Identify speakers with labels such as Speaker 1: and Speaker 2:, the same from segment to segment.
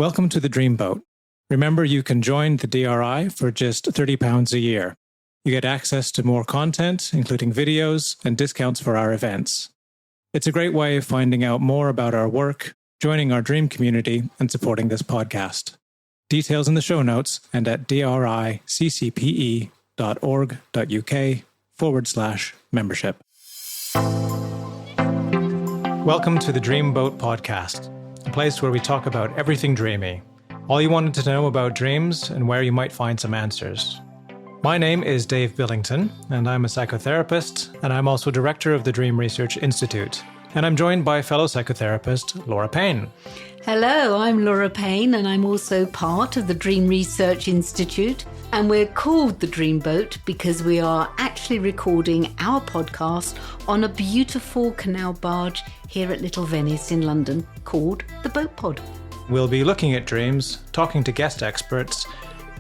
Speaker 1: Welcome to the Dreamboat. Remember, you can join the DRI for just £30 a year. You get access to more content, including videos and discounts for our events. It's a great way of finding out more about our work, joining our dream community, and supporting this podcast. Details in the show notes and at driccpe.org.uk/membership. Welcome to the Dreamboat podcast, a place where we talk about everything dreamy, all you wanted to know about dreams and where you might find some answers. My name is Dave Billington, and I'm a psychotherapist, and I'm also director of the Dream Research Institute. And I'm joined by fellow psychotherapist Laura Payne.
Speaker 2: Hello, I'm Laura Payne, and I'm also part of the Dream Research Institute. And we're called the Dreamboat because we are actually recording our podcast on a beautiful canal barge here at Little Venice in London called the Boat Pod.
Speaker 1: We'll be looking at dreams, talking to guest experts,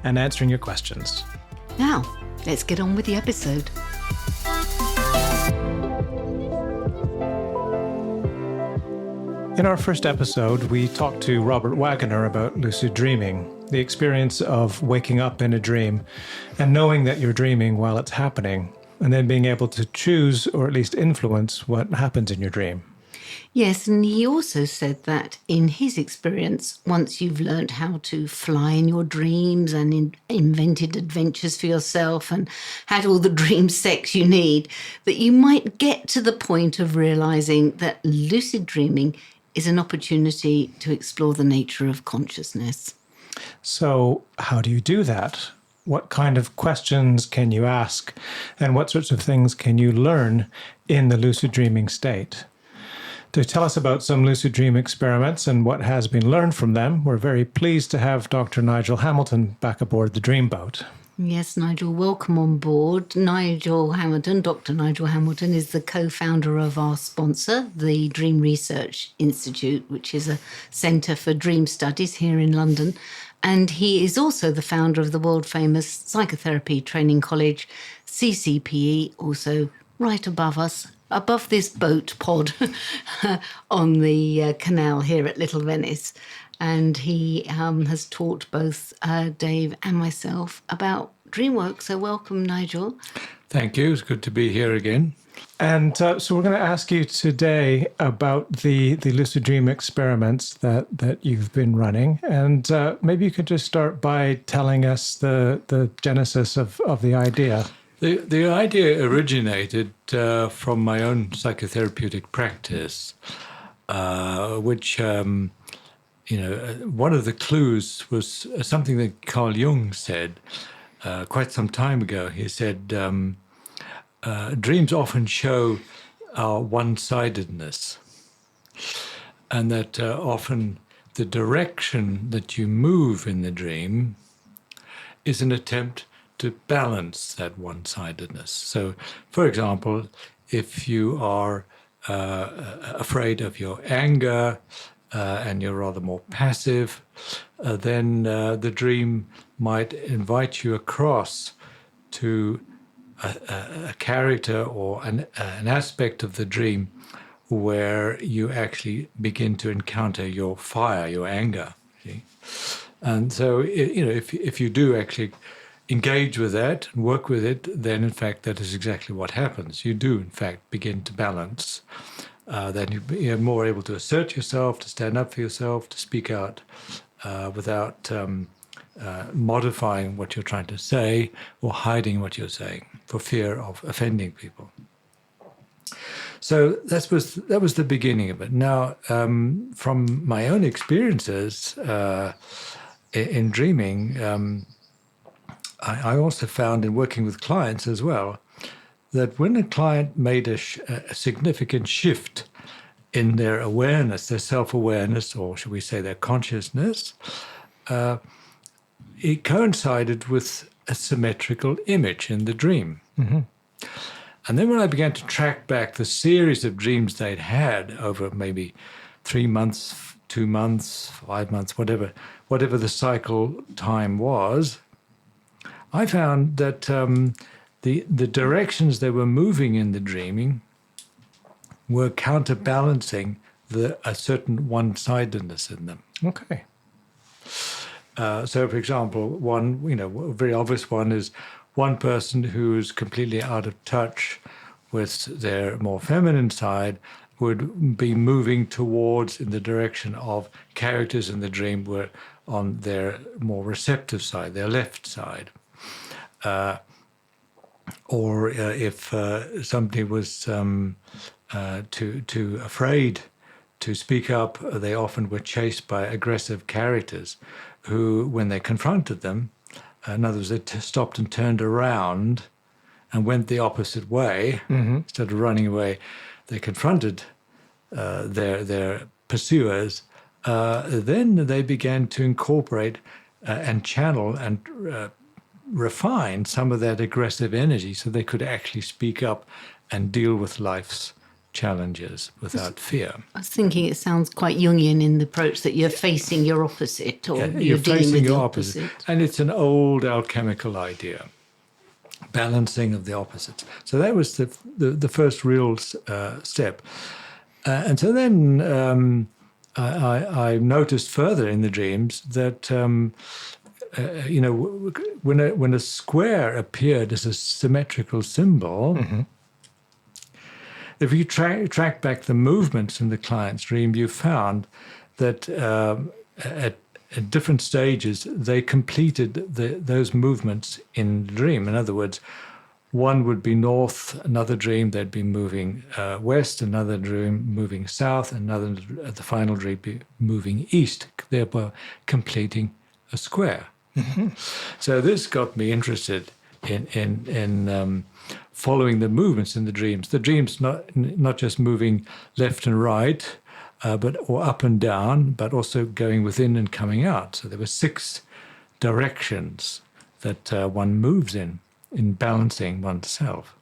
Speaker 1: and answering your questions.
Speaker 2: Now, let's get on with the episode.
Speaker 1: In our first episode, we talked to Robert Waggoner about lucid dreaming, the experience of waking up in a dream and knowing that you're dreaming while it's happening, and then being able to choose or at least influence what happens in your dream.
Speaker 2: Yes, and he also said that in his experience, once you've learned how to fly in your dreams and invented adventures for yourself and had all the dream sex you need, that you might get to the point of realizing that lucid dreaming is an opportunity to explore the nature of consciousness.
Speaker 1: So how do you do that? What kind of questions can you ask? And what sorts of things can you learn in the lucid dreaming state? To tell us about some lucid dream experiments and what has been learned from them, we're very pleased to have Dr. Nigel Hamilton back aboard the Dreamboat.
Speaker 2: Yes, Nigel, welcome on board. Nigel Hamilton, Dr. Nigel Hamilton, is the co-founder of our sponsor, the Dream Research Institute, which is a centre for dream studies here in London. And he is also the founder of the world-famous Psychotherapy Training College, CCPE, also right above us, above this boat pod on the canal here at Little Venice. And he has taught both Dave and myself about dream work. So welcome, Nigel.
Speaker 3: Thank you. It's good to be here again.
Speaker 1: And so we're going to ask you today about the lucid dream experiments that you've been running. And maybe you could just start by telling us the genesis of the idea.
Speaker 3: The idea originated from my own psychotherapeutic practice, which, one of the clues was something that Carl Jung said quite some time ago. He said, dreams often show our one-sidedness, and that often the direction that you move in the dream is an attempt to balance that one-sidedness. So, for example, if you are afraid of your anger and you're rather more passive, then the dream might invite you across to a character or an aspect of the dream where you actually begin to encounter your fire, your anger. See? And so, if you do actually engage with that and work with it, then in fact that is exactly what happens. You do in fact begin to balance. Then you're more able to assert yourself, to stand up for yourself, to speak out without modifying what you're trying to say or hiding what you're saying for fear of offending people. So that was the beginning of it. Now, from my own experiences in dreaming, I also found in working with clients as well that when a client made a significant shift in their awareness, their self-awareness, or should we say their consciousness, it coincided with a symmetrical image in the dream. Mm-hmm. And then when I began to track back the series of dreams they'd had over maybe 3 months, 2 months, 5 months, whatever the cycle time was, I found that the directions they were moving in the dreaming were counterbalancing a certain one-sidedness in them.
Speaker 1: Okay.
Speaker 3: So, for example, one, a very obvious one is one person who's completely out of touch with their more feminine side would be moving towards in the direction of characters in the dream were on their more receptive side, their left side. Or if somebody was too afraid to speak up, they often were chased by aggressive characters who, when they confronted them, in other words, they stopped and turned around and went the opposite way. Instead of running away, they confronted their pursuers. Then they began to incorporate and channel and refine some of that aggressive energy so they could actually speak up and deal with life's challenges without fear.
Speaker 2: I was thinking it sounds quite Jungian in the approach that you're facing your opposite, or
Speaker 3: You're
Speaker 2: dealing
Speaker 3: facing
Speaker 2: with
Speaker 3: your
Speaker 2: the
Speaker 3: opposite. And it's an old alchemical idea, balancing of the opposites. So that was the first real step. And so then I noticed further in the dreams that when a square appeared as a symmetrical symbol, if you track back the movements in the client's dream, you found that at different stages they completed those movements in the dream. In other words, one would be north, another dream they'd be moving west, another dream moving south, the final dream be moving east, thereby completing a square. So this got me interested in following the movements in the dreams. The dreams not just moving left and right, or up and down, but also going within and coming out. So there were 6 directions that one moves in balancing oneself.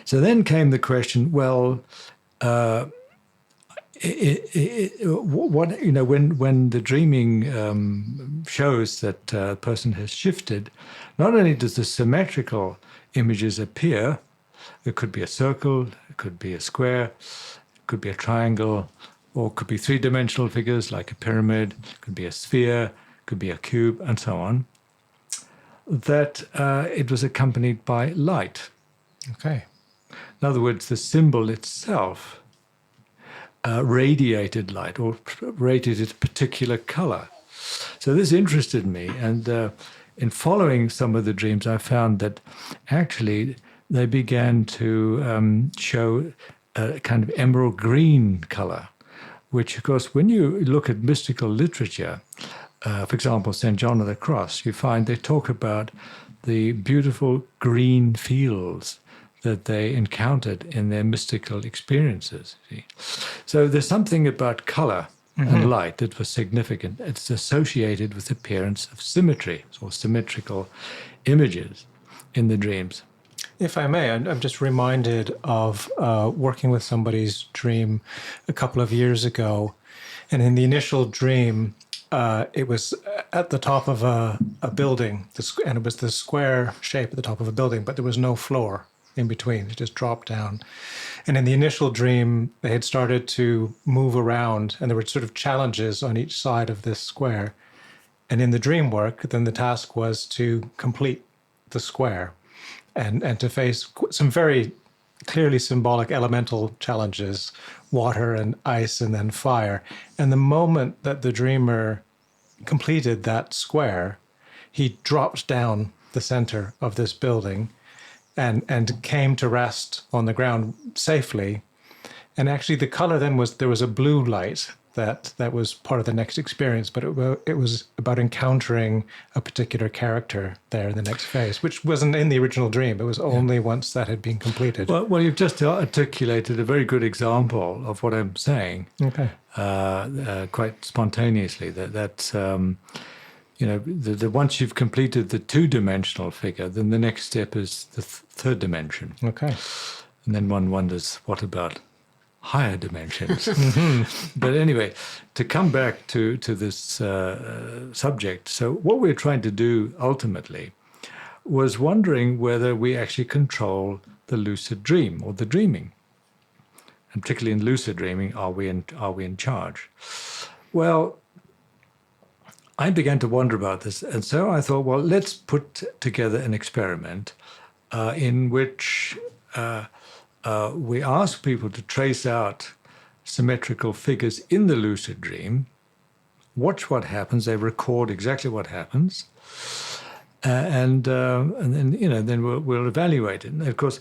Speaker 3: So then came the question: well, when the dreaming shows that a person has shifted, not only does the symmetrical images appear, it could be a circle, it could be a square, it could be a triangle, or it could be 3-dimensional figures like a pyramid, it could be a sphere, it could be a cube, and so on, that it was accompanied by light.
Speaker 1: Okay.
Speaker 3: In other words, the symbol itself radiated light or radiated a particular color. So this interested me, and in following some of the dreams, I found that actually they began to show a kind of emerald green color, which, of course, when you look at mystical literature, for example, St. John of the Cross, you find they talk about the beautiful green fields that they encountered in their mystical experiences. See? So there's something about color and light that was significant. It's associated with the appearance of symmetry or symmetrical images in the dreams.
Speaker 1: If I may, I'm just reminded of working with somebody's dream a couple of years ago. And in the initial dream, it was at the top of a building, and it was the square shape at the top of a building, but there was no floor in between. It just dropped down. And in the initial dream, they had started to move around, and there were sort of challenges on each side of this square. And in the dream work, then the task was to complete the square and to face some very clearly symbolic elemental challenges, water and ice and then fire. And the moment that the dreamer completed that square, he dropped down the center of this building and came to rest on the ground safely. And actually the color then was, there was a blue light that was part of the next experience, but it was about encountering a particular character there in the next phase, which wasn't in the original dream. It was only once that had been completed.
Speaker 3: Well, you've just articulated a very good example of what I'm saying.
Speaker 1: Okay.
Speaker 3: Quite spontaneously. That's once you've completed the 2-dimensional figure, then the next step is the third dimension.
Speaker 1: Okay.
Speaker 3: And then one wonders, what about higher dimensions? But anyway, to come back to this subject, so what we're trying to do ultimately was wondering whether we actually control the lucid dream or the dreaming. And particularly in lucid dreaming, are we in charge? Well, I began to wonder about this. And so I thought, well, let's put together an experiment in which we ask people to trace out symmetrical figures in the lucid dream, watch what happens, they record exactly what happens, and then then we'll evaluate it. And of course,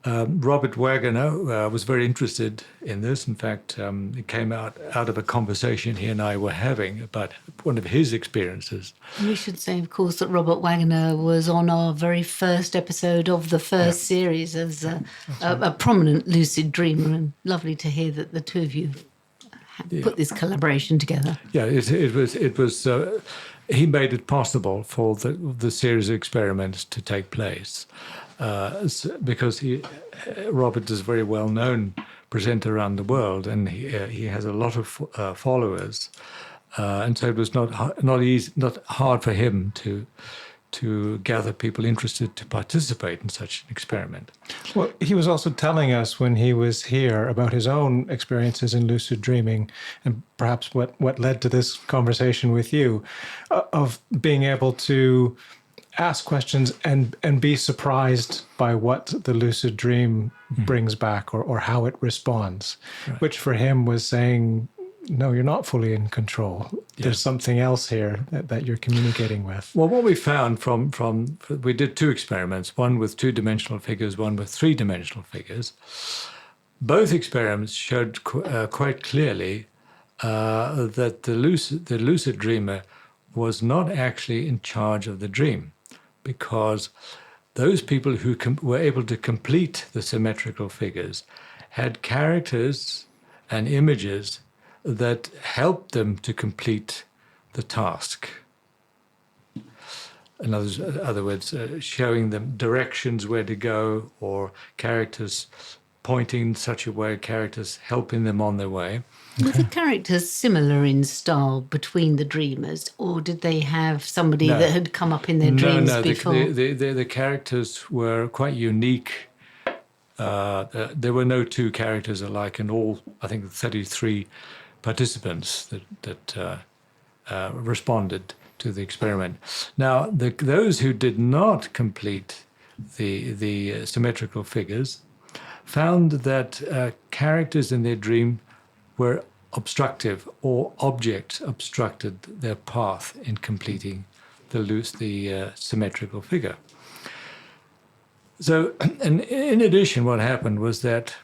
Speaker 3: Robert Waggoner was very interested in this. In fact, it came out of a conversation he and I were having about one of his experiences.
Speaker 2: We should say, of course, that Robert Waggoner was on our very first episode of the first series as a prominent lucid dreamer, and lovely to hear that the two of you put this collaboration together.
Speaker 3: Yeah, it was. He made it possible for the series of experiments to take place. Because Robert is a very well-known presenter around the world, and he has a lot of followers, and so it was not hard for him to gather people interested to participate in such an experiment.
Speaker 1: Well, he was also telling us when he was here about his own experiences in lucid dreaming, and perhaps what led to this conversation with you, of being able to ask questions and be surprised by what the lucid dream brings back or how it responds, which for him was saying, no, you're not fully in control. There's something else here that you're communicating with.
Speaker 3: Well, what we found we did two experiments, one with two-dimensional figures, one with three-dimensional figures. Both experiments showed quite clearly that the lucid dreamer was not actually in charge of the dream, because those people who were able to complete the symmetrical figures had characters and images that helped them to complete the task. In other words, showing them directions where to go, or characters pointing in such a way, characters helping them on their way.
Speaker 2: Were the characters similar in style between the dreamers, or did they have somebody that had come up in their dreams before?
Speaker 3: The characters were quite unique. There were no two characters alike in all, I think, 33 participants that responded to the experiment. Now, those who did not complete the symmetrical figures found that characters in their dream were obstructive, or objects obstructed their path in completing the symmetrical figure. So, and in addition, what happened was that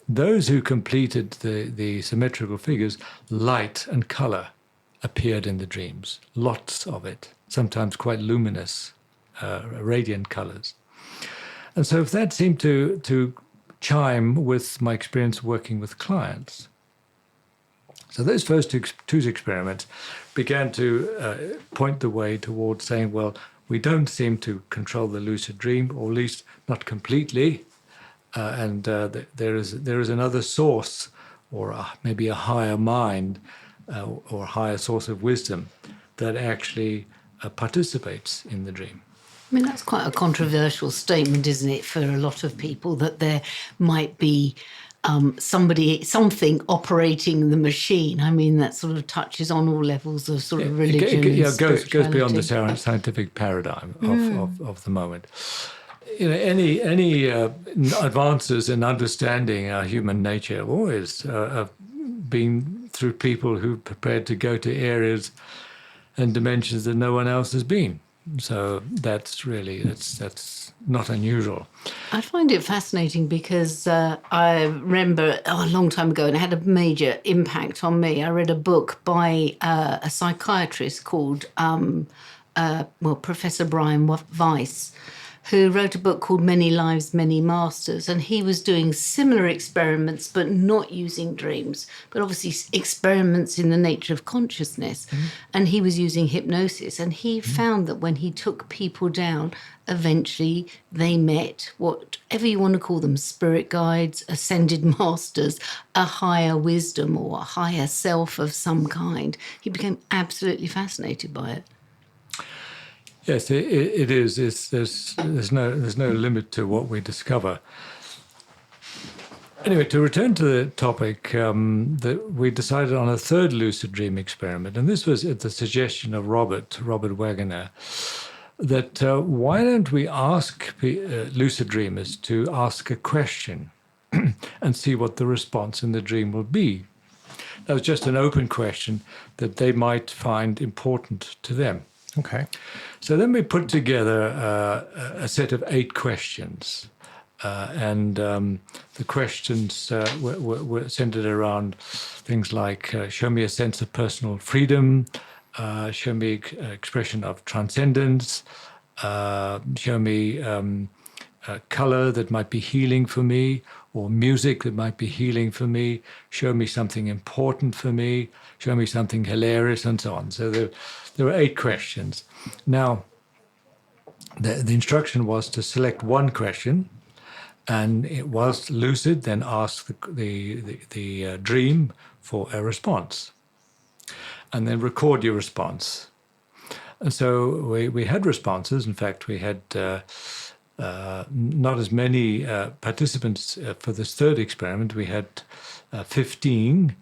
Speaker 3: those who completed the symmetrical figures, light and color appeared in the dreams, lots of it, sometimes quite luminous, radiant colors. And so that seemed to chime with my experience working with clients. So those first two experiments began to point the way towards saying, well, we don't seem to control the lucid dream, or at least not completely, and there is another source, or maybe a higher mind, or a higher source of wisdom that actually participates in the dream.
Speaker 2: I mean, that's quite a controversial statement, isn't it, for a lot of people, that there might be something operating the machine. I mean, that sort of touches on all levels of sort of religion.
Speaker 3: It goes beyond the scientific paradigm of the moment. Any advances in understanding our human nature have always been through people who are prepared to go to areas and dimensions that no one else has been. So that's not unusual.
Speaker 2: I find it fascinating because I remember a long time ago, and it had a major impact on me. I read a book by a psychiatrist called Professor Brian Weiss, who wrote a book called Many Lives, Many Masters. And he was doing similar experiments, but not using dreams, but obviously experiments in the nature of consciousness. Mm-hmm. And he was using hypnosis. And he found that when he took people down, eventually they met whatever you want to call them, spirit guides, ascended masters, a higher wisdom or a higher self of some kind. He became absolutely fascinated by it.
Speaker 3: Yes, it is. There's no limit to what we discover. Anyway, to return to the topic, we decided on a third lucid dream experiment, and this was at the suggestion of Robert Waggoner, that why don't we ask lucid dreamers to ask a question and see what the response in the dream will be. That was just an open question that they might find important to them.
Speaker 1: Okay.
Speaker 3: So then we put together a set of 8 questions. And the questions were centered around things like show me a sense of personal freedom, show me expression of transcendence, show me color that might be healing for me, or music that might be healing for me, show me something important for me, show me something hilarious, and so on. So there were 8 questions. Now, the instruction was to select one question, and it was lucid, then ask the dream for a response, and then record your response. And so we had responses. In fact, we had not as many participants for this third experiment. We had 15,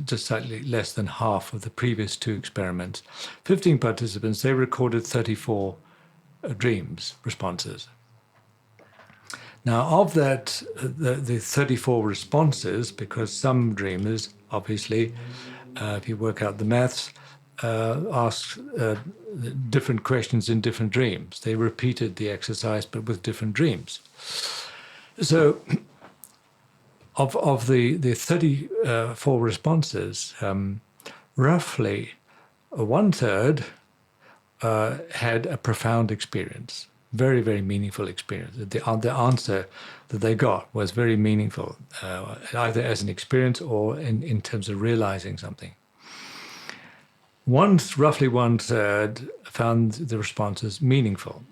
Speaker 3: just slightly less than half of the previous 2 experiments. 15 participants, they recorded 34 dreams, responses. Now, of that, the 34 responses, because some dreamers, obviously, if you work out the maths, asked different questions in different dreams. They repeated the exercise, but with different dreams. So, of the 34 responses, roughly 1/3 had a profound experience. Very, very meaningful experience. The answer that they got was very meaningful, either as an experience or in terms of realizing something. Roughly 1/3 found the responses meaningful.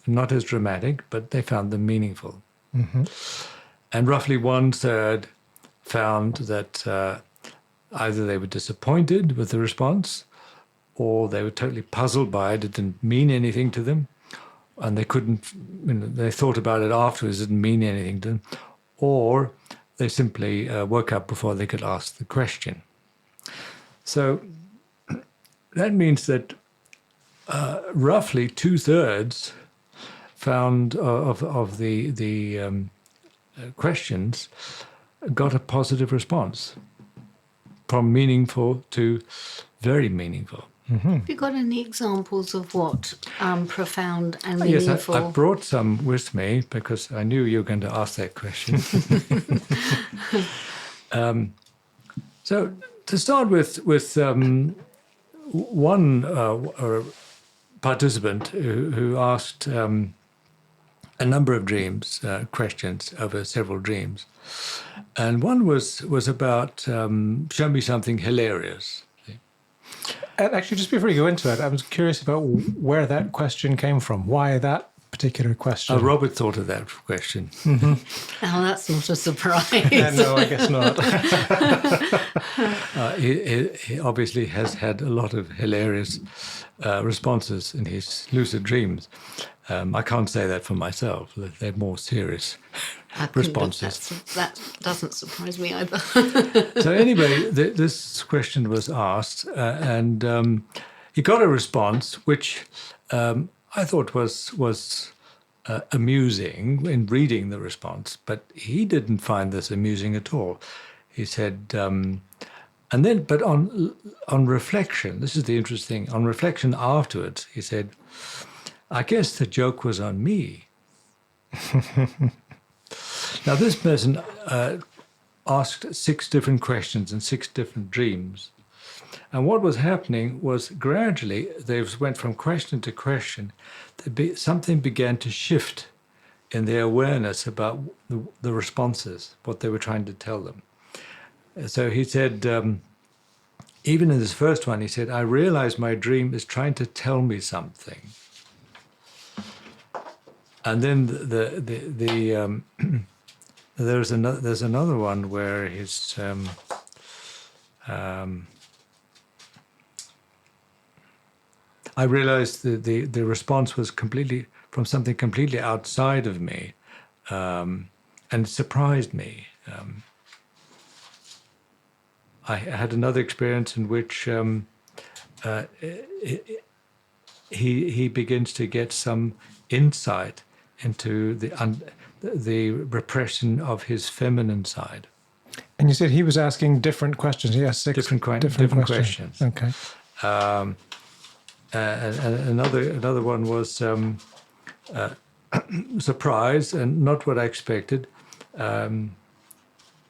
Speaker 3: Not as dramatic, but they found them meaningful.
Speaker 1: Mm-hmm.
Speaker 3: And roughly 1/3 found that either they were disappointed with the response, or they were totally puzzled by it. It didn't mean anything to them. And they couldn't, they thought about it afterwards, it didn't mean anything to them, or they simply woke up before they could ask the question. So that means that roughly 2/3 found of the questions got a positive response, from meaningful to very meaningful.
Speaker 1: Mm-hmm.
Speaker 2: Have you got any examples of what profound and
Speaker 3: Yes,
Speaker 2: meaningful?
Speaker 3: I brought some with me because I knew you were going to ask that question. So to start with one participant who asked a number of dreams, questions over several dreams, and one was about show me something hilarious.
Speaker 1: And actually, just before you go into it, I was curious about where that question came from. Why that particular question?
Speaker 3: Robert thought of that question.
Speaker 1: Mm-hmm.
Speaker 2: Oh, that's not a surprise.
Speaker 1: No, I guess not.
Speaker 3: He obviously has had a lot of hilarious responses in his lucid dreams. I can't say that for myself. They're more serious responses.
Speaker 2: That doesn't surprise me either.
Speaker 3: So anyway, this question was asked, and he got a response which I thought was amusing in reading the response, but he didn't find this amusing at all. He said, but on reflection, this is the interesting thing. On reflection afterwards, he said, I guess the joke was on me. Now, this person asked 6 different questions and 6 different dreams. And what was happening was gradually they went from question to question. Something began to shift in their awareness about the responses, what they were trying to tell them. So he said, even in this first one, he said, I realize my dream is trying to tell me something. And then there's another one where he's I realized the response was completely from something completely outside of me, and and it surprised me. I had another experience in which he begins to get some insight into the repression of his feminine side.
Speaker 1: And you said he was asking different questions. He asked 6
Speaker 3: Different questions.
Speaker 1: Okay.
Speaker 3: Another one was surprise and not what I expected.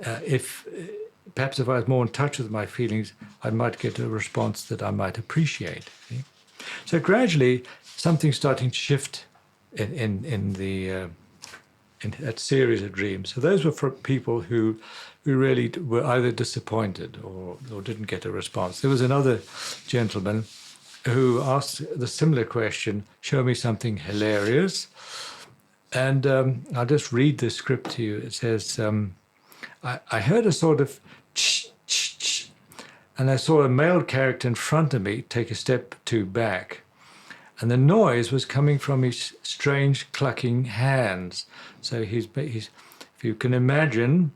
Speaker 3: If I was more in touch with my feelings, I might get a response that I might appreciate. See? So gradually, something's starting to shift in that series of dreams. So those were for people who really were either disappointed or didn't get a response. There was another gentleman who asked the similar question, show me something hilarious. And I'll just read the script to you. It says, I heard a sort of ch, and I saw a male character in front of me take a step 2 back. And the noise was coming from his strange clucking hands. So he's if you can imagine,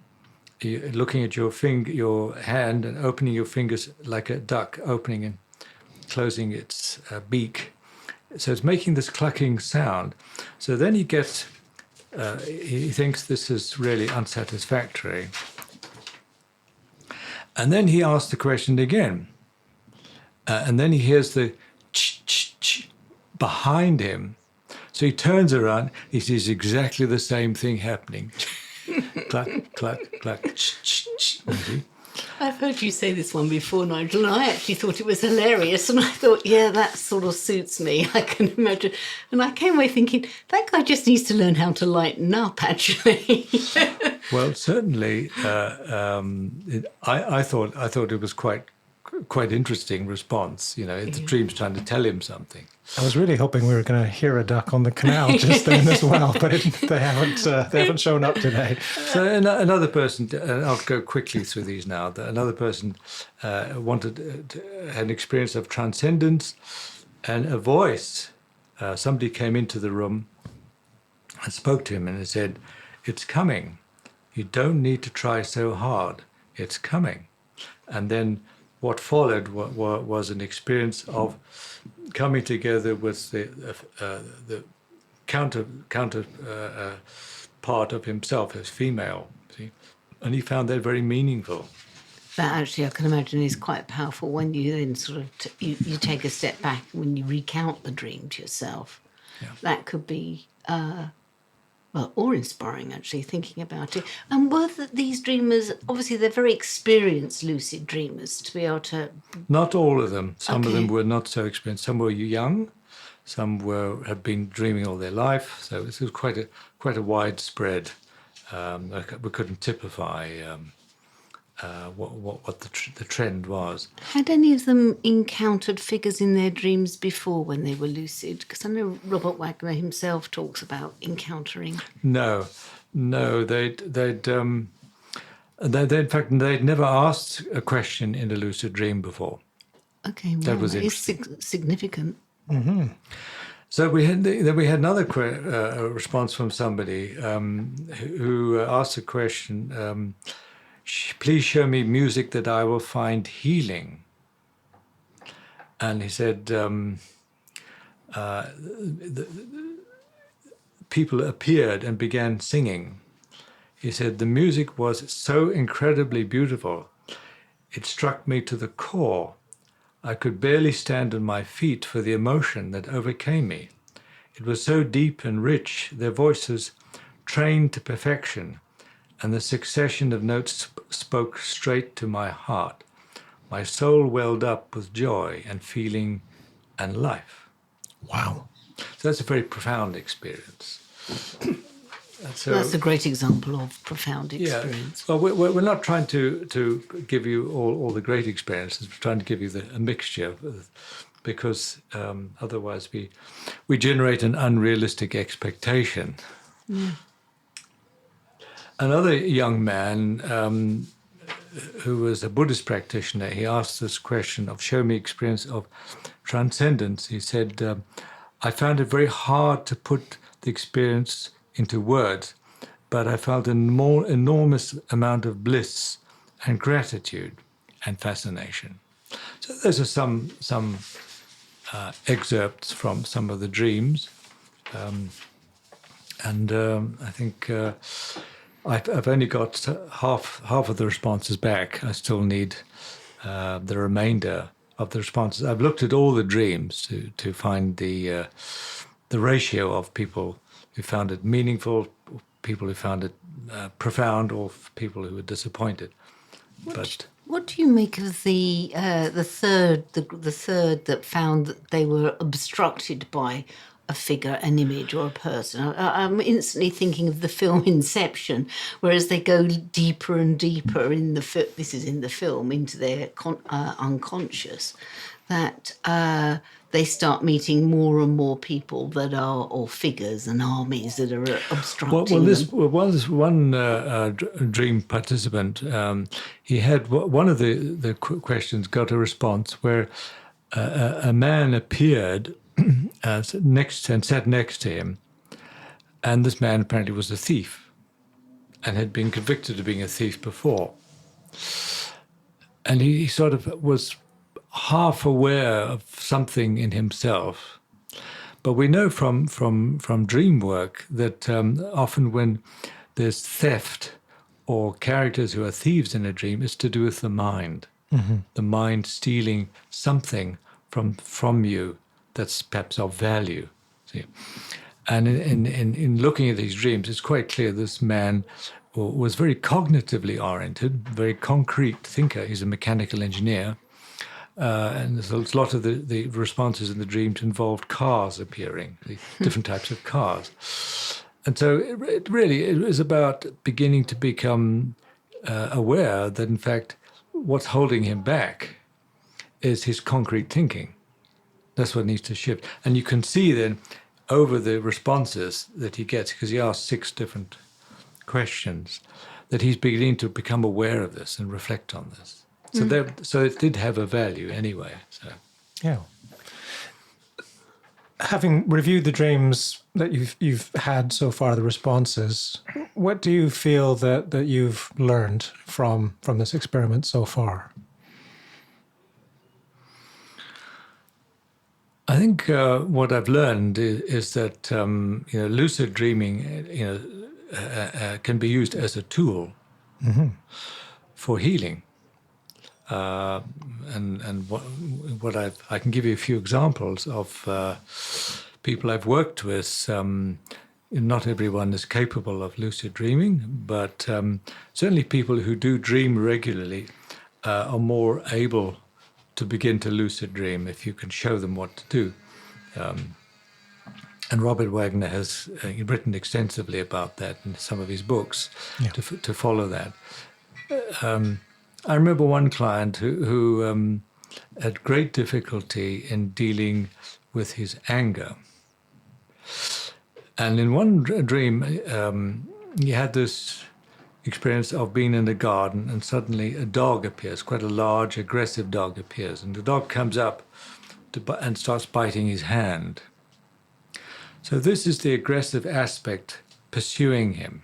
Speaker 3: you're looking at your hand and opening your fingers like a duck, opening and closing its beak. So it's making this clucking sound. So then he thinks this is really unsatisfactory. And then he asks the question again. And then he hears the ch behind him. So he turns around, he sees exactly the same thing happening. Cluck, cluck, cluck, ch.
Speaker 2: I've heard you say this one before, Nigel, and I actually thought it was hilarious. And I thought, yeah, that sort of suits me. I can imagine. And I came away thinking, that guy just needs to learn how to lighten up, actually.
Speaker 3: Well, certainly, I thought it was quite interesting response. The dream's trying to tell him something.
Speaker 1: I was really hoping we were going to hear a duck on the canal just then as well, but they haven't shown up today.
Speaker 3: So another person, I'll go quickly through these now. Another person had an experience of transcendence, and a voice. Somebody came into the room and spoke to him, and it said, "It's coming. You don't need to try so hard. It's coming." And then what followed was an experience of coming together with the counter part of himself as female, see? And he found that very meaningful.
Speaker 2: That actually, I can imagine, is quite powerful when you then sort of you take a step back when you recount the dream to yourself.
Speaker 3: Yeah.
Speaker 2: That could be awe-inspiring, actually, thinking about it. And were these dreamers, obviously they're very experienced lucid dreamers, to be able to...
Speaker 3: Not all of them. Some of
Speaker 2: Okay.
Speaker 3: them were not so experienced. Some were young. Some had been dreaming all their life. So it was quite a widespread. We couldn't typify what the trend was.
Speaker 2: Had any of them encountered figures in their dreams before when they were lucid? Because I know Robert Waggoner himself talks about encountering.
Speaker 3: No, they'd in fact they'd never asked a question in a lucid dream before.
Speaker 2: Okay, well,
Speaker 3: That was
Speaker 2: is significant.
Speaker 1: Mm-hmm.
Speaker 3: So we had another response from somebody who asked a question. Please show me music that I will find healing. And he said, people appeared and began singing. He said, the music was so incredibly beautiful. It struck me to the core. I could barely stand on my feet for the emotion that overcame me. It was so deep and rich, their voices trained to perfection, and the succession of notes spoke straight to my heart. My soul welled up with joy and feeling and life.
Speaker 1: Wow.
Speaker 3: So that's a very profound experience. So,
Speaker 2: That's a great example of profound experience.
Speaker 3: Yeah. Well, we're not trying to give you all the great experiences. We're trying to give you a mixture, because otherwise we generate an unrealistic expectation.
Speaker 2: Yeah.
Speaker 3: Another young man who was a Buddhist practitioner, he asked this question of show me experience of transcendence. He said, I found it very hard to put the experience into words. but I felt a more enormous amount of bliss and gratitude and fascination. So those are some excerpts from some of the dreams, and I think I've only got half of the responses back. I still need the remainder of the responses. I've looked at all the dreams to find the ratio of people who found it meaningful, people who found it profound, or people who were disappointed.
Speaker 2: What do you make of the third that found that they were obstructed by a figure, an image, or a person? I'm instantly thinking of the film Inception, whereas they go deeper and deeper in the this is in the film, into their unconscious, that they start meeting more and more people that are, or figures and armies that are obstructing them.
Speaker 3: One dream participant, he had one of the questions got a response where a man appeared sat next to him, and this man apparently was a thief and had been convicted of being a thief before. And he sort of was half aware of something in himself. But we know from dream work that often when there's theft or characters who are thieves in a dream, it's to do with the mind. Mm-hmm. The mind stealing something from you that's perhaps of value. See? And in looking at these dreams, it's quite clear this man was very cognitively oriented, very concrete thinker. He's a mechanical engineer. And there's a lot of the responses in the dreams involved cars appearing, different types of cars. And so it was about beginning to become aware that, in fact, what's holding him back is his concrete thinking. That's what needs to shift. And you can see then over the responses that he gets, because he asks 6 different questions, that he's beginning to become aware of this and reflect on this. So it did have a value anyway. So
Speaker 1: yeah. Having reviewed the dreams that you've had so far, the responses, what do you feel that you've learned from this experiment so far?
Speaker 3: I think what I've learned is that lucid dreaming can be used as a tool for healing. And what I can give you a few examples of people I've worked with. Not everyone is capable of lucid dreaming, but certainly people who do dream regularly are more able to begin to lucid dream if you can show them what to do. And Robert Waggoner has written extensively about that in some of his books to follow that. I remember one client who had great difficulty in dealing with his anger. And in one dream, he had this experience of being in the garden, and suddenly a dog appears, quite a large, aggressive dog appears. And the dog comes up and starts biting his hand. So this is the aggressive aspect pursuing him.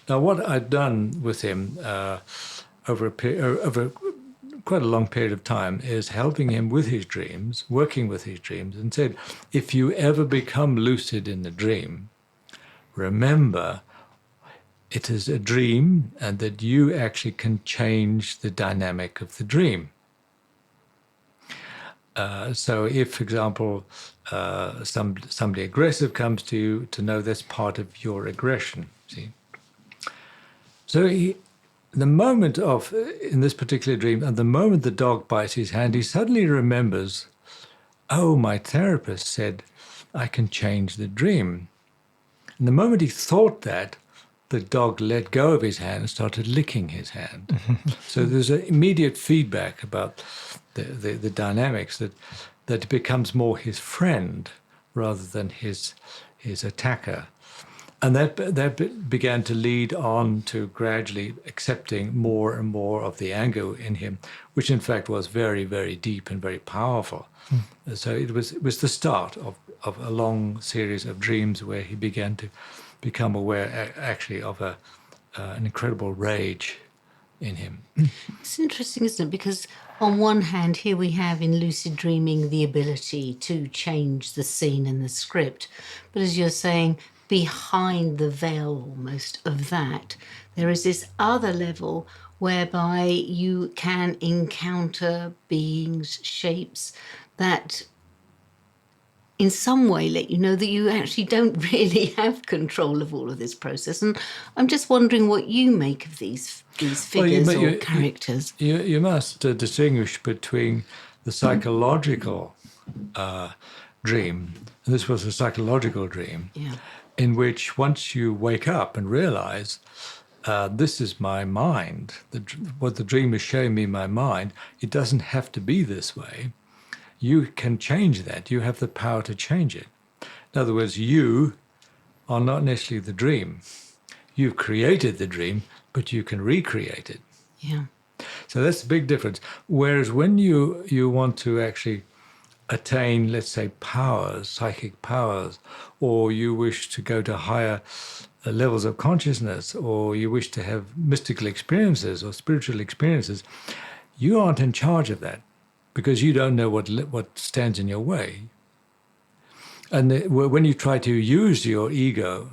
Speaker 3: Now, what I'd done with him over quite a long period of time is helping him with his dreams, working with his dreams, and said, if you ever become lucid in the dream, remember it is a dream and that you actually can change the dynamic of the dream. So if, for example, somebody aggressive comes to you, to know that's part of your aggression, see? So in this particular dream, at the moment the dog bites his hand, he suddenly remembers, oh, my therapist said I can change the dream. And the moment he thought that, the dog let go of his hand and started licking his hand. So there's an immediate feedback about the dynamics that it becomes more his friend rather than his attacker. And that began to lead on to gradually accepting more and more of the anger in him, which in fact was very, very deep and very powerful. So it was the start of a long series of dreams where he began to become aware actually of an incredible rage in him.
Speaker 2: It's interesting, isn't it? Because on one hand, here we have in lucid dreaming the ability to change the scene and the script. But as you're saying, behind the veil almost of that, there is this other level whereby you can encounter beings, shapes that in some way let you know that you actually don't really have control of all of this process. And I'm just wondering what you make of these figures or characters.
Speaker 3: You must distinguish between the psychological dream, and this was a psychological dream, in which once you wake up and realize this is my mind, what the dream is showing me my mind, it doesn't have to be this way. You can change that. You have the power to change it. In other words, you are not necessarily the dream. You've created the dream, but you can recreate it.
Speaker 2: Yeah.
Speaker 3: So that's the big difference. Whereas when you want to actually attain, let's say, powers, psychic powers, or you wish to go to higher levels of consciousness, or you wish to have mystical experiences or spiritual experiences, you aren't in charge of that, because you don't know what stands in your way. And when you try to use your ego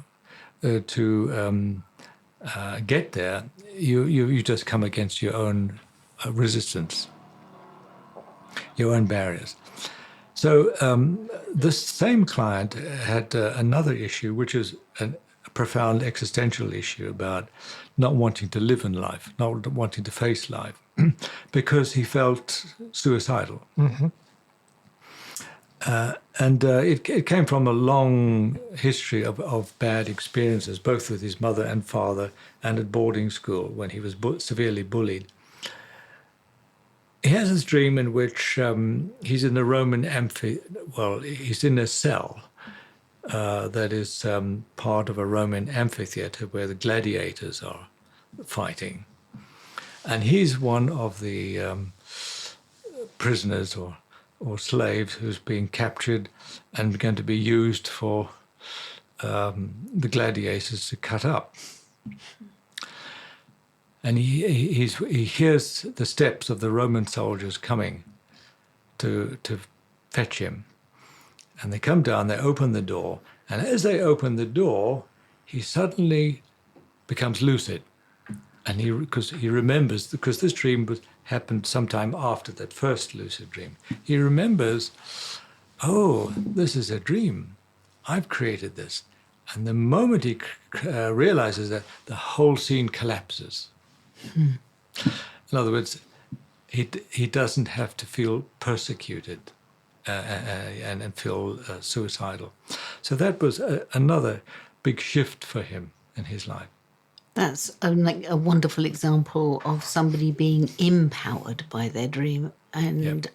Speaker 3: to get there, you just come against your own resistance, your own barriers. So this same client had another issue, which is a profound existential issue about not wanting to live in life, not wanting to face life, because he felt suicidal.
Speaker 1: Mm-hmm.
Speaker 3: And it came from a long history of bad experiences, both with his mother and father and at boarding school when he was severely bullied. He has this dream in which he's in the Roman he's in a cell that is part of a Roman amphitheater where the gladiators are fighting. And he's one of the prisoners or slaves who's being captured and going to be used for the gladiators to cut up. And he hears the steps of the Roman soldiers coming to fetch him. And they come down, they open the door, and as they open the door, he suddenly becomes lucid. And because he remembers, because this dream happened sometime after that first lucid dream, he remembers, oh, this is a dream. I've created this. And the moment he realizes that, the whole scene collapses. In other words, he doesn't have to feel persecuted and feel suicidal. So that was another big shift for him in his life.
Speaker 2: That's a wonderful example of somebody being empowered by their dream and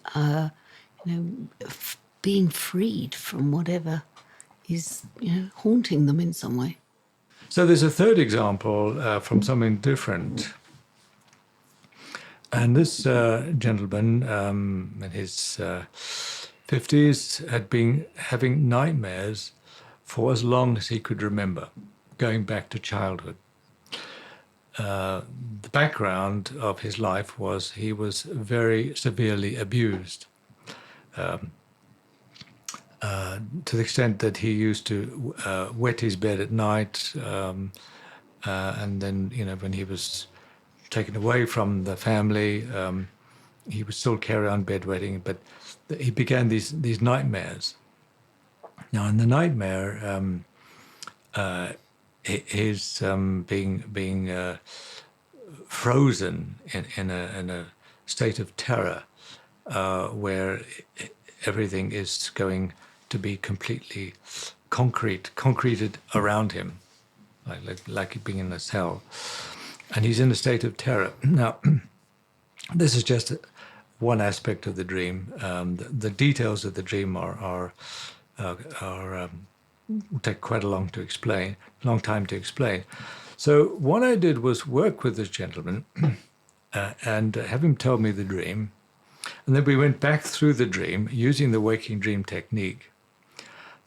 Speaker 2: being freed from whatever is haunting them in some way.
Speaker 3: So there's a third example from something different. And this gentleman in his 50s had been having nightmares for as long as he could remember, going back to childhood. The background of his life was he was very severely abused, to the extent that he used to wet his bed at night, and then when he was taken away from the family, he would still carry on bedwetting, but he began these nightmares. Now, in the nightmare, his being frozen in a state of terror, where everything is going to be completely concreted around him, like being in a cell. And he's in a state of terror. Now, this is just one aspect of the dream. The details of the dream are take quite a long time to explain. So what I did was work with this gentleman and have him tell me the dream. And then we went back through the dream using the waking dream technique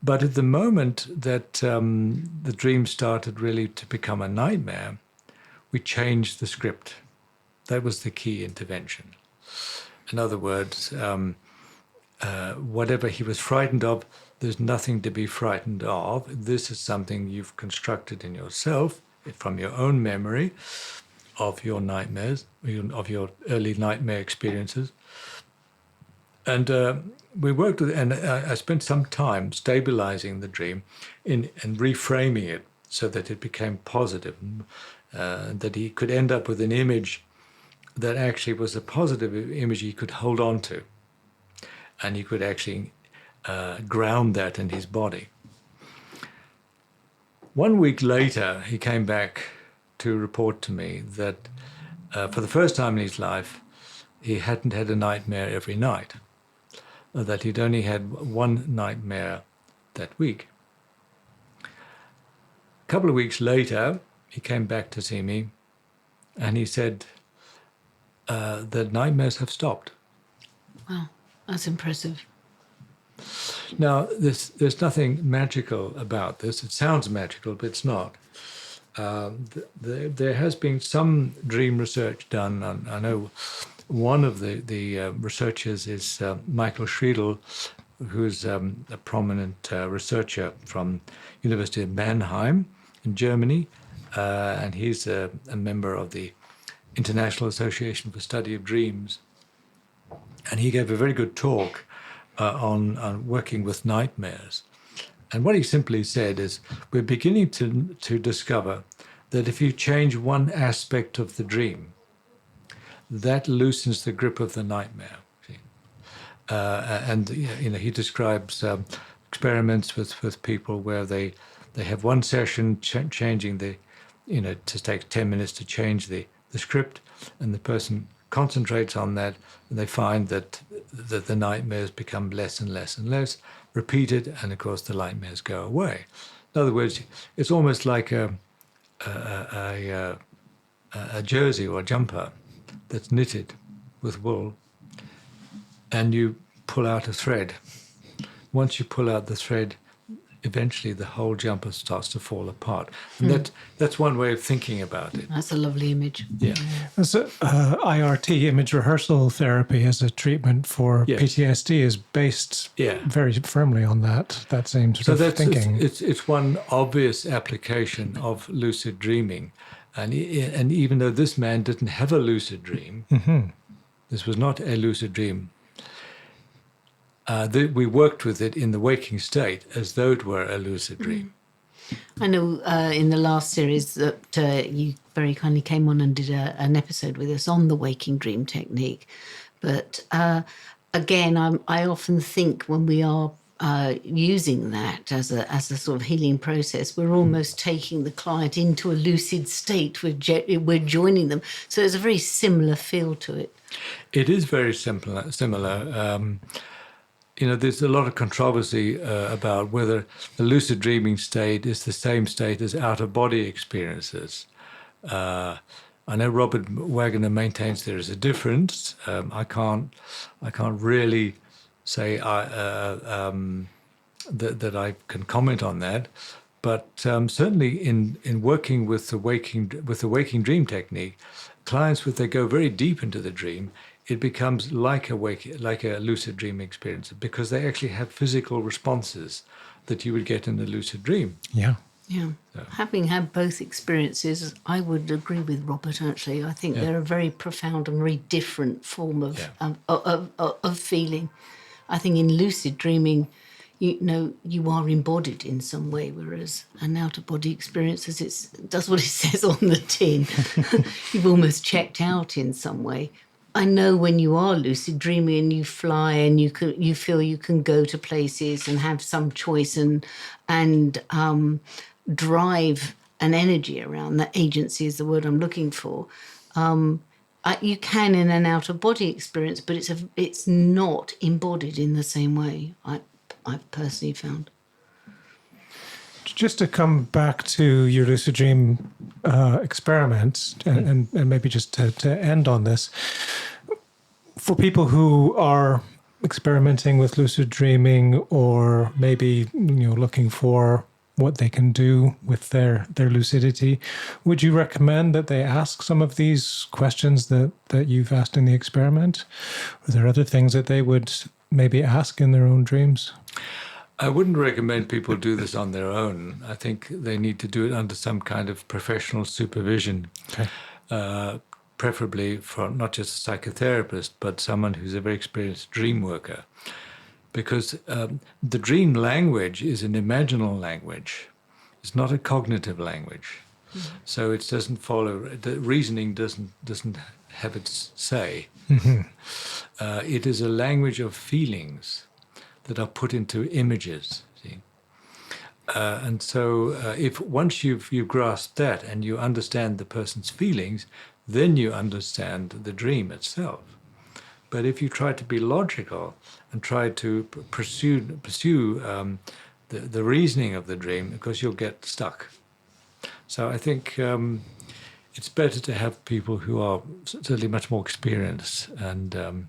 Speaker 3: But at the moment that the dream started really to become a nightmare, we changed the script. That was the key intervention. In other words, whatever he was frightened of, there's nothing to be frightened of. This is something you've constructed in yourself from your own memory of your nightmares, of your early nightmare experiences. And we worked with, and I spent some time stabilizing the dream and reframing it so that it became positive, that he could end up with an image that actually was a positive image he could hold on to. And he could actually ground that in his body. 1 week later, he came back to report to me that for the first time in his life, he hadn't had a nightmare every night, that he'd only had one nightmare that week. A couple of weeks later, he came back to see me, and he said, the nightmares have stopped.
Speaker 2: Wow, that's impressive.
Speaker 3: Now, there's nothing magical about this. It sounds magical, but it's not. There has been some dream research done. I know one of the researchers is Michael Suicidal, who's a prominent researcher from University of Mannheim in Germany, and he's a member of the International Association for Study of Dreams. And he gave a very good talk on working with nightmares. And what he simply said is, we're beginning to discover that if you change one aspect of the dream, that loosens the grip of the nightmare. And he describes experiments with people where they have one session changing to take 10 minutes to change the script, and the person concentrates on that, and they find that the nightmares become less and less and less, repeated, and of course the nightmares go away. In other words, it's almost like a jersey or a jumper that's knitted with wool, and you pull out a thread. Once you pull out the thread, eventually the whole jumper starts to fall apart. And that's one way of thinking about it.
Speaker 2: That's a lovely image.
Speaker 3: Yeah.
Speaker 1: So, IRT, image rehearsal therapy, as a treatment for
Speaker 3: Yes.
Speaker 1: PTSD is based very firmly on that same sort of thinking.
Speaker 3: It's one obvious application of lucid dreaming. And even though this man didn't have a lucid dream, this was not a lucid dream, we worked with it in the waking state as though it were a lucid dream.
Speaker 2: I know in the last series that you very kindly came on and did an episode with us on the waking dream technique. But again, I often think when we are using that as a sort of healing process, we're almost taking the client into a lucid state. We're joining them. So there's a very similar feel to it.
Speaker 3: It is very similar. There's a lot of controversy about whether the lucid dreaming state is the same state as out-of-body experiences. I know Robert Waggoner maintains there is a difference. I can't really say that I can comment on that, but certainly in working with the waking dream technique, clients, if they go very deep into the dream, it becomes like a lucid dream experience, because they actually have physical responses that you would get in a lucid dream.
Speaker 1: Yeah.
Speaker 2: Yeah. So. Having had both experiences, I would agree with Robert, actually. I think they're a very profound and very different form of feeling. I think in lucid dreaming, you are embodied in some way, whereas an out-of-body experience, it does what it says on the tin. You've almost checked out in some way. I know when you are lucid dreaming and you fly and you feel you can go to places and have some choice and drive an energy around. That agency is the word I'm looking for. You can in an out-of-body experience, but it's not embodied in the same way. I've personally found.
Speaker 1: Just to come back to your lucid dream experiment, and maybe just to end on this, for people who are experimenting with lucid dreaming, or maybe looking for what they can do with their lucidity, would you recommend that they ask some of these questions that you've asked in the experiment? Are there other things that they would maybe ask in their own dreams?
Speaker 3: I wouldn't recommend people do this on their own. I think they need to do it under some kind of professional supervision, preferably from not just a psychotherapist, but someone who's a very experienced dream worker. Because the dream language is an imaginal language. It's not a cognitive language. Mm-hmm. So it doesn't follow, the reasoning doesn't have its say. Mm-hmm. It is a language of feelings that are put into images. See? And so if once you've grasped that and you understand the person's feelings, then you understand the dream itself. But if you try to be logical and try to pursue the reasoning of the dream, because you'll get stuck. So I think it's better to have people who are certainly much more experienced and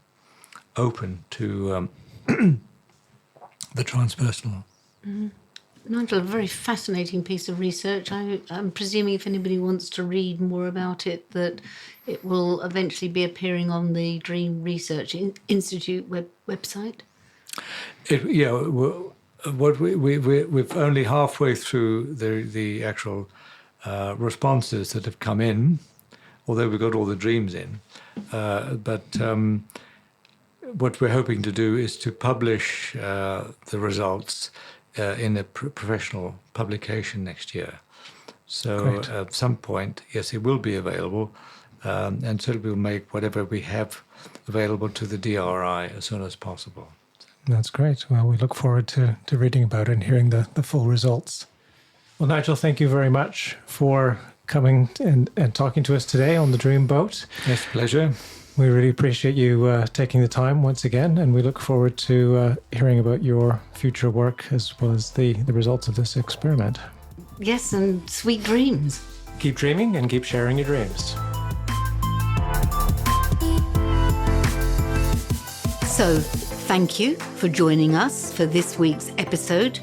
Speaker 3: open to the transpersonal.
Speaker 2: Mm-hmm. Nigel, a very fascinating piece of research. I'm presuming if anybody wants to read more about it, that it will eventually be appearing on the Dream Research Institute website.
Speaker 3: What we've only halfway through the actual responses that have come in, although we've got all the dreams in. But what we're hoping to do is to publish the results in a professional publication next year. So at some point, yes, it will be available, and so we'll make whatever we have available to the DRI as soon as possible.
Speaker 1: That's great. Well, we look forward to reading about it and hearing the full results. Well, Nigel, thank you very much for coming and talking to us today on the Dream Boat.
Speaker 3: Yes, pleasure.
Speaker 1: We really appreciate you taking the time once again, and we look forward to hearing about your future work as well as the results of this experiment.
Speaker 2: Yes, and sweet dreams.
Speaker 1: Keep dreaming and keep sharing your dreams.
Speaker 2: So, thank you for joining us for this week's episode.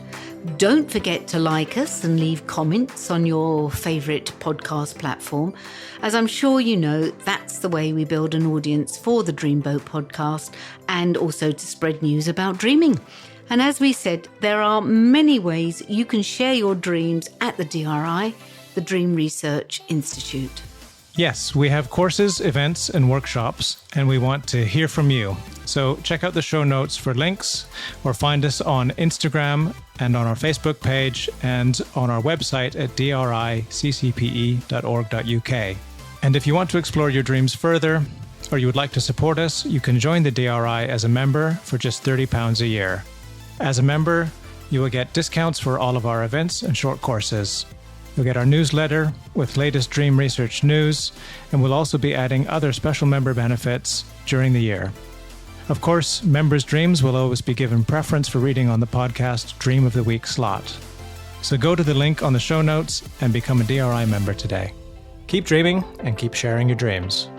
Speaker 2: Don't forget to like us and leave comments on your favourite podcast platform. As I'm sure you know, that's the way we build an audience for the Dreamboat podcast and also to spread news about dreaming. And as we said, there are many ways you can share your dreams at the DRI, the Dream Research Institute.
Speaker 1: Yes, we have courses, events, and workshops, and we want to hear from you. So check out the show notes for links, or find us on Instagram and on our Facebook page and on our website at driccpe.org.uk. And if you want to explore your dreams further, or you would like to support us, you can join the DRI as a member for just £30 a year. As a member, you will get discounts for all of our events and short courses. You'll get our newsletter with latest dream research news, and we'll also be adding other special member benefits during the year. Of course, members' dreams will always be given preference for reading on the podcast Dream of the Week slot. So go to the link on the show notes and become a DRI member today. Keep dreaming and keep sharing your dreams.